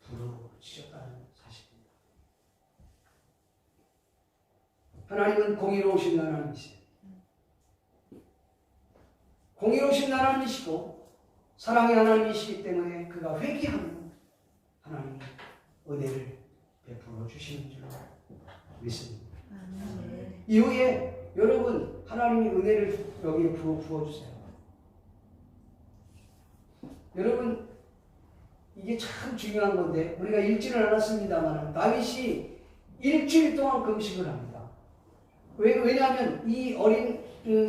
부르짖었다는 사실입니다. 하나님은 공의로우신 하나님이세요. 공의로우신 하나님이시고 사랑의 하나님이시기 때문에 그가 회개하면 하나님이 은혜를 베풀어 주시는 줄 믿습니다. 이후에 여러분 하나님의 은혜를 여기에 부어주세요. 여러분 이게 참 중요한 건데 우리가 읽지는 않았습니다만 다윗이 일주일 동안 금식을 합니다. 왜냐하면 이 어린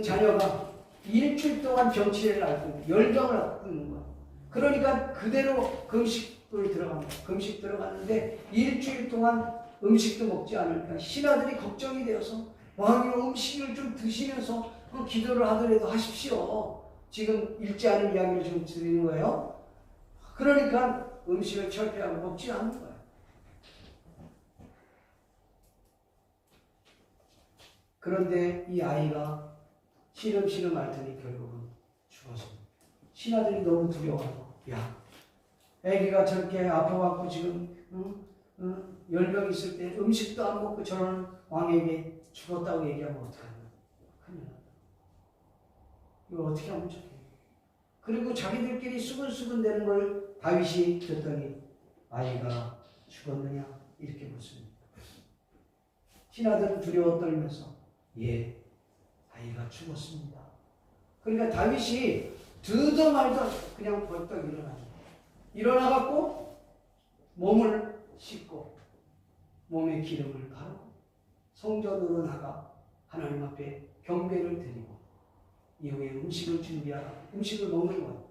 자녀가 일주일 동안 병치레를 앓고 열병을 앓고 있는 거야. 그러니까 그대로 금식을 들어갑니다. 금식 들어갔는데 일주일 동안 음식도 먹지 않으니까 신하들이 걱정이 되어서 왕이 음식을 좀 드시면서 기도를 하더라도 하십시오. 지금 읽지 않은 이야기를 좀 드리는 거예요. 그러니까 음식을 철폐하고 먹지 않는 거예요. 그런데 이 아이가 시름시름 앓더니 결국은 죽었습니다. 신하들이 너무 두려워하고, 야, 애기가 저렇게 아파갖고 지금 열병 있을 때 음식도 안 먹고 저런 왕에게 죽었다고 얘기하면 어떡하냐. 큰일 났다. 이거 어떻게 하면 좋겠냐. 그리고 자기들끼리 수근수근 되는 걸 다윗이 듣더니 아이가 죽었느냐 이렇게 묻습니다. 신하들은 두려워 떨면서 예, 아이가 죽었습니다. 그러니까 다윗이 듣도 말도 그냥 벌떡 일어납니다. 일어나갖고 몸을 씻고 몸에 기름을 바르고 성전으로 나가 하나님 앞에 경배를 드리고 이후에 음식을 준비하라. 음식을 먹는 거예요.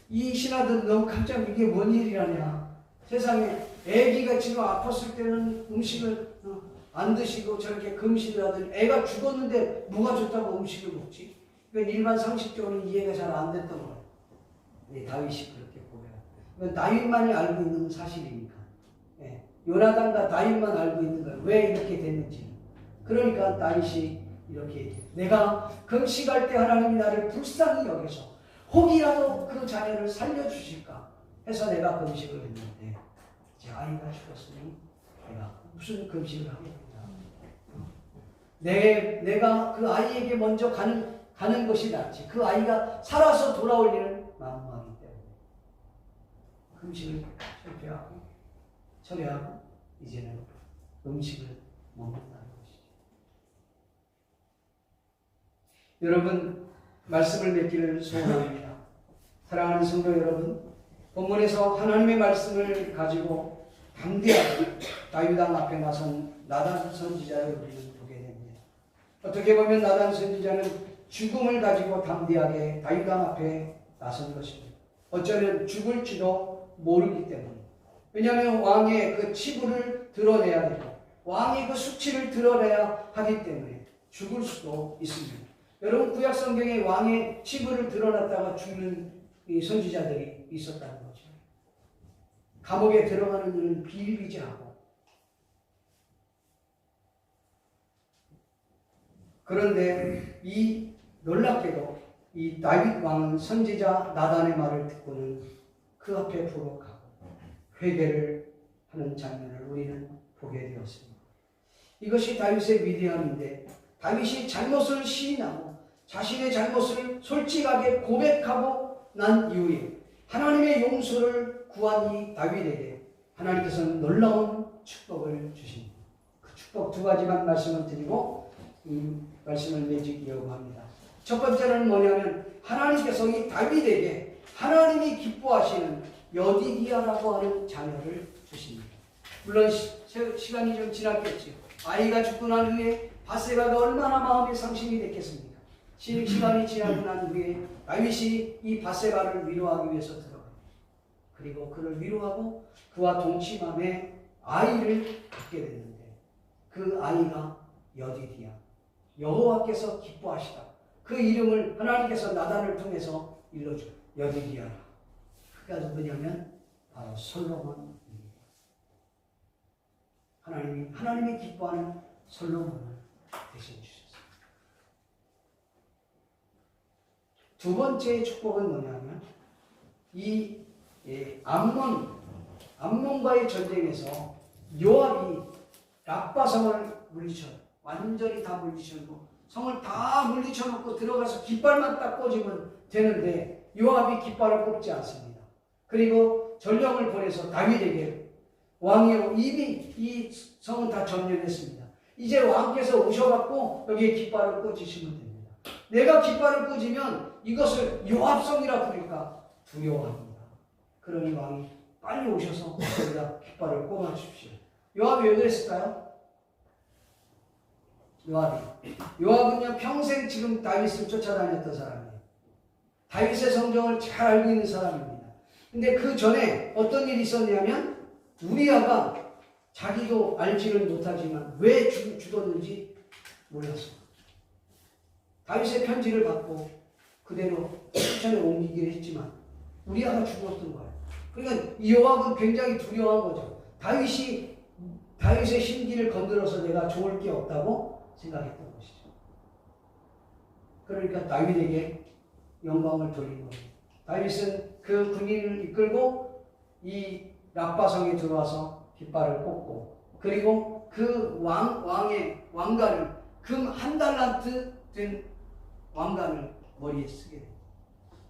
이 신하들은 너무 깜짝 이게 뭔 일이라냐. 세상에 애기가 지금 아팠을 때는 음식을 안 드시고 저렇게 금식을 하더니 애가 죽었는데 뭐가 좋다고 음식을 먹지? 그러니까 일반 상식적으로 이해가 잘 안 됐던 거예요. 네, 다윗이 그렇게 고백합니다. 이건 다윗만이 알고 있는 사실이니까. 네, 요나단과 다윗만 알고 있는 거예요. 왜 이렇게 됐는지. 그러니까 다윗이 이렇게 내가 금식할 때 하나님이 나를 불쌍히 여겨서 혹이라도 그 자녀를 살려주실까 해서 내가 금식을 했는데 제 아이가 죽었으니 내가 무슨 금식을 하겠냐. 내가 그 아이에게 먼저 가는 것이 낫지. 그 아이가 살아서 돌아올 일은 만무하기 때문에 금식을 철회하고 이제는 음식을 먹는다는 것이죠. 여러분 말씀을 맺기를 소원합니다. 사랑하는 성도 여러분, 본문에서 하나님의 말씀을 가지고 담대하게 다윗 왕 앞에 나선 나단 선지자를 우리는 보게 됩니다. 어떻게 보면 나단 선지자는 죽음을 가지고 담대하게 다윗 왕 앞에 나선 것입니다. 어쩌면 죽을지도 모르기 때문에. 왜냐하면 왕의 그 치부를 드러내야 되고 왕의 그 수치를 드러내야 하기 때문에 죽을 수도 있습니다. 여러분 구약 성경에 왕의 치부를 드러났다가 죽는 이 선지자들이 있었다는 거죠. 감옥에 들어가는 일은 비일비재하고. 그런데 이 놀랍게도 이 다윗 왕은 선지자 나단의 말을 듣고는 그 앞에 부록하고 회개를 하는 장면을 우리는 보게 되었습니다. 이것이 다윗의 위대함인데 다윗이 잘못을 시인하고 자신의 잘못을 솔직하게 고백하고 난 이후에 하나님의 용서를 구한 이 다윗에게 하나님께서는 놀라운 축복을 주십니다. 그 축복 두 가지만 말씀을 드리고 말씀을 맺으려고 합니다. 첫 번째는 뭐냐면 하나님께서 이 다윗에게 하나님이 기뻐하시는 여디디아라고 하는 자녀를 주십니다. 물론 시간이 좀 지났겠죠. 아이가 죽고 난 후에 바세바가 얼마나 마음에 상심이 됐겠습니까? 시간이 지나고 난 후에 다윗이 이 바세바를 위로하기 위해서 들어갑니다. 그리고 그를 위로하고 그와 동침함에 아이를 갖게 됐는데 그 아이가 여디디아, 여호와께서 기뻐하시다. 그 이름을 하나님께서 나단을 통해서 일러줘. 여디디아라. 그가 누구냐면 바로 솔로몬입니다. 하나님이 기뻐하는 솔로몬을 대신 주셨습니다. 두 번째 축복은 뭐냐면 이 암몬과의 전쟁에서 요압이 랍바 성을 완전히 다 물리쳐놓고 성을 다 물리쳐놓고 들어가서 깃발만 딱 꽂으면 되는데 요압이 깃발을 꽂지 않습니다. 그리고 전령을 보내서 다윗에게 왕이요 이미 이 성은 다 점령했습니다. 이제 왕께서 오셔갖고 여기에 깃발을 꽂으시면 됩니다. 내가 깃발을 꽂으면 이것을 요압성이라 부르니까 두려워합니다. 그러니 왕이 빨리 오셔서 여기다 깃발을 꽂아 주십시오. 요압이 왜 그랬을까요? 요압은요 평생 지금 다윗을 쫓아다녔던 사람이에요. 다윗의 성정을 잘 알고 있는 사람입니다. 근데 그 전에 어떤 일이 있었냐면 우리아가 자기도 알지는 못하지만 왜 죽었는지 몰랐어. 다윗의 편지를 받고 그대로 천천히 옮기기를 했지만 우리아가 죽었던 거예요. 그러니까 이 요압은 굉장히 두려워한 거죠. 다윗의 심기를 건드려서 내가 좋을 게 없다고 생각했던 것이죠. 그러니까 다윗에게 영광을 돌린 겁니다. 다윗은 그 군인을 이끌고 이 랍바성에 들어와서 깃발을 꽂고 그리고 그 왕의 왕관을 금 1달란트 된 왕관을 머리에 쓰게 됩니다.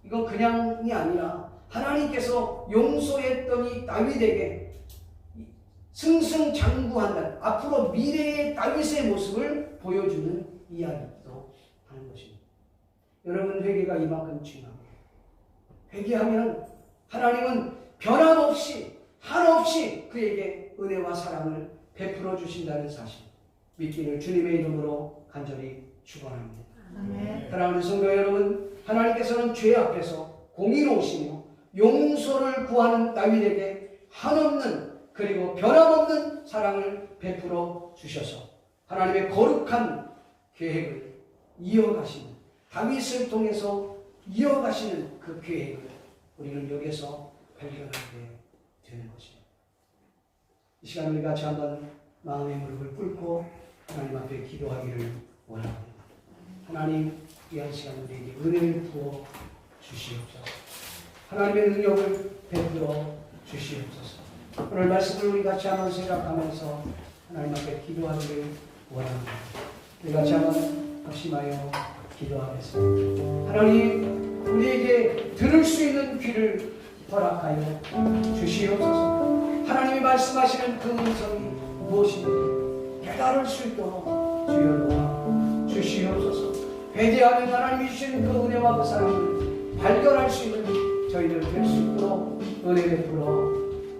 이건 그냥이 아니라 하나님께서 용서했더니 다윗에게 승승장구한다는 앞으로 미래의 다윗의 모습을 보여주는 이야기도 하는 것입니다. 여러분 회개가 이만큼 중요합니다. 회개하면 하나님은 변함없이 한없이 그에게 은혜와 사랑을 베풀어 주신다는 사실 믿기를 주님의 이름으로 간절히 축원합니다. 사랑하는 성도 여러분, 하나님께서는 죄 앞에서 공의로우시며 용서를 구하는 다윗에게 한없는 그리고 변함없는 사랑을 베풀어 주셔서 하나님의 거룩한 계획을 이어가시는 다윗을 통해서 이어가시는 그 계획을 우리는 여기서 발견하게 되는 것입니다. 이 시간 우리 같이 한번 마음의 무릎을 꿇고 하나님 앞에 기도하기를 원합니다. 하나님, 이한 시간 우리에게 은혜를 부어 주시옵소서. 하나님의 능력을 베풀어 주시옵소서. 오늘 말씀을 우리 같이 한번 생각하면서 하나님 앞에 기도하기를 원합니다. 우리 같이 한번 합심하여 기도하겠습니다. 하나님, 우리에게 들을 수 있는 귀를 허락하여 주시옵소서. 하나님이 말씀하시는 그 음성이 무엇인지 깨달을 수 있도록 주여 도와 주시옵소서. 회개하면 하나님이 주신 그 은혜와 그 사랑을 발견할 수 있는 저희들 될 수 있도록 은혜 베풀어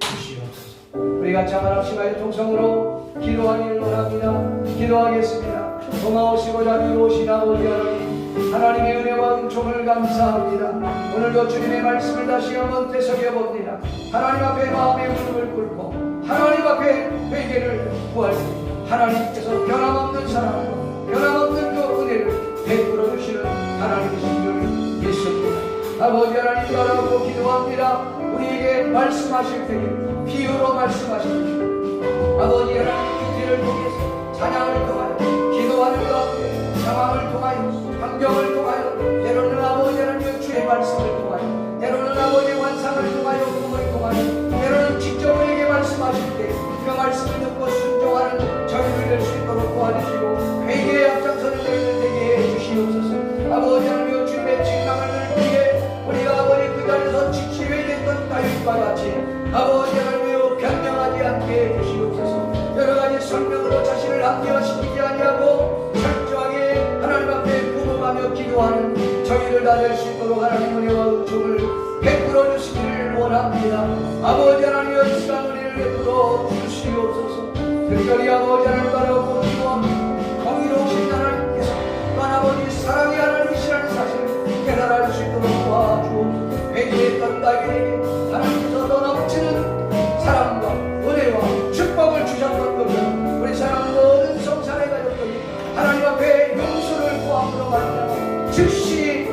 주시옵소서. 우리 같이 한번 합심하여 통성으로 기도하기를 원합니다. 기도하겠습니다. 고마우시고 자비로우신 아버지 하나님, 하나님의 은혜와 은총을 감사합니다. 오늘도 주님의 말씀을 다시 한번 되새겨봅니다. 하나님 앞에 마음의 무릎을 꿇고 하나님 앞에 회개를 구할 때 하나님께서 변함없는 사랑으로 변함없는 그 은혜를 베풀어 주시는 하나님이신 줄 믿습니다. 아버지 하나님 바라고 기도합니다. 우리에게 말씀하실 때에 비유로 말씀하십니다. 아버지 하나님 큐티를 통해서 찬양을 통하여 기도하는 가운데 상황을 통하여 환경을 통하여 때로는 아버지 하나님 주의 말씀을 통하여 때로는 아버지의 환상을 통하여 꿈을 통하여 때로는 직접 우리에게 말씀하실 때 그 말씀을 듣고 순종하는 저희를 될 수 있도록 도와주시고 회개의 앞장서는 저희들 되게 해 주시옵소서. 아버지 하나님 주님의 직감을 위해 우리가 아버지 그 자리에서 지치게 됐던 다윗과 같이 아버지 하나님 변명하지 않게 해 주시옵소서. 여러가지 설명으로 자신을 합리화시키지 아니하고 철저하게 하나님 앞에 부름하며 기도하는 저희를 다 될 수 있도록 하나님 은혜와 은총을 베풀어 주시기를 원합니다. 아버지 하나님 이 시간 우리를 베풀어 주시옵소서. 특별히 아버지 하나님 바라고 기도합니다. 공의로우신 하나님께서 또한 아버지 사랑의 하나님이시라는 사실을 깨달을 수 있도록 도와주옵소서. 회개했던 다윗에게 하나님께서 더 넘치는 사랑과 은혜와 축복을 주셨던 것처럼 우리 사랑 모든 성산에 가졌더니 하나님 앞에 용서를 구함으로 말미암아 즉시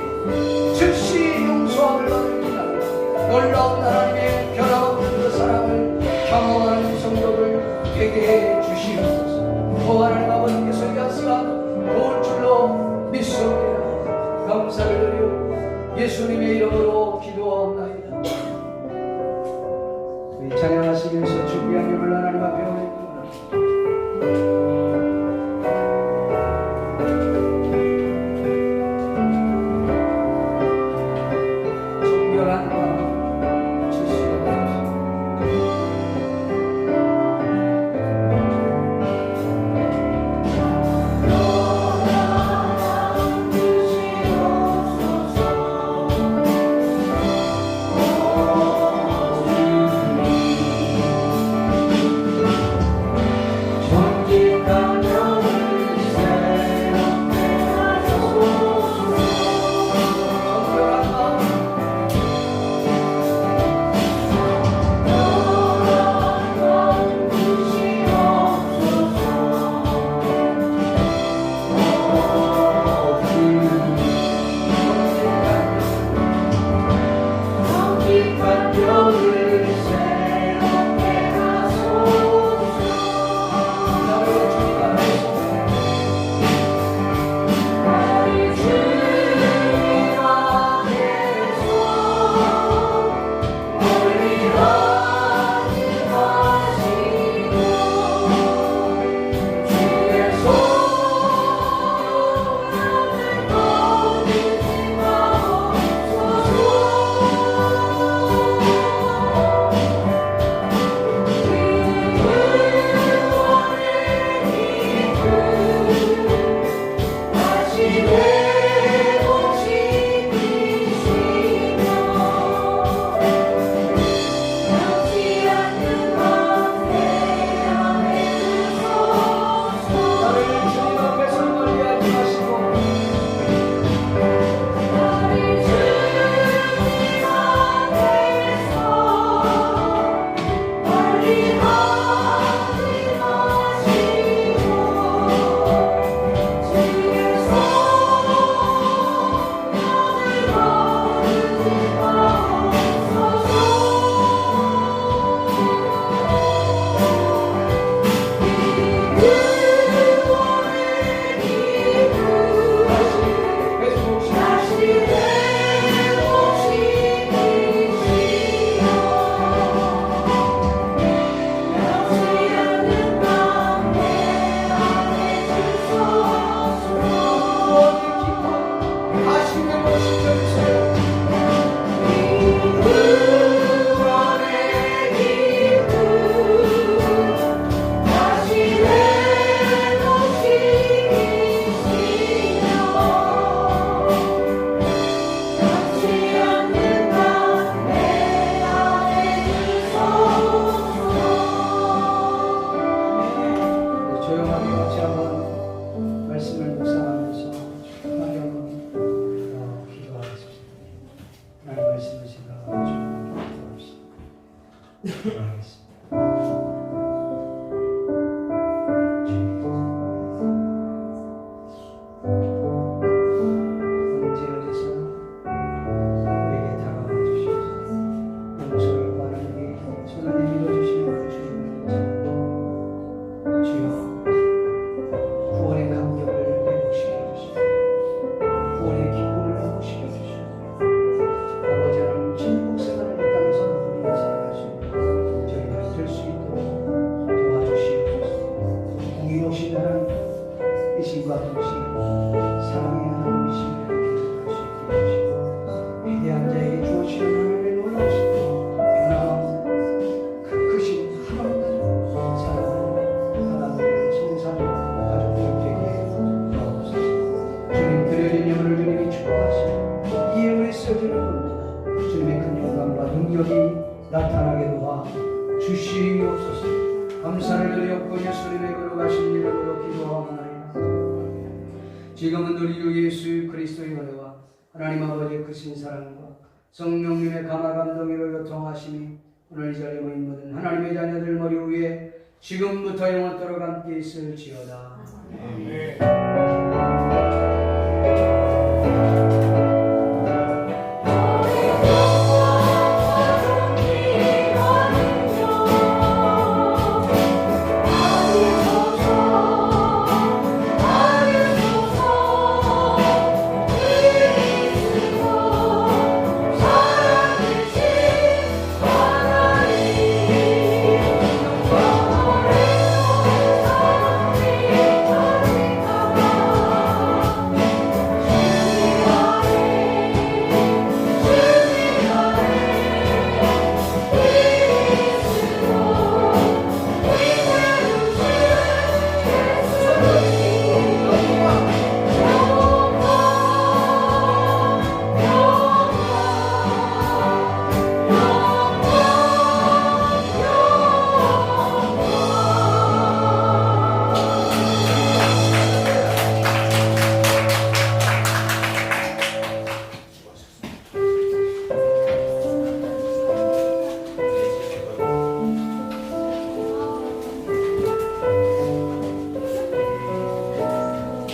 용서함을 받는 기다려 놀라운 하나님의 변함없는 그 사랑을 경험하는 성도를 되게 해 주시옵소서. 오 하나님 아버지께서 이 시간 도울 줄로 믿습니다. 감사를 드리오 예수님의 이름으로 기도하옵나이다. 우리 찬양하시면서 준비한 예물 하나님 앞에 올립니다. 있어지는 겁니다. 주님의 큰 영광과 능력이 나타나게 도와 주시옵소서. 감사를 드렸고 예수님의 거룩하신 이름으로 기도하옵나이다. 지금은 우리 주 예수 그리스도의 은혜와 하나님 아버지의 크신 사랑과 성령님의 감화 감동으로 교통하심이 오늘 이 자리에 모인 모든 하나님의 자녀들 머리 위에 지금부터 영원토록 함께 있을지어다. 아멘.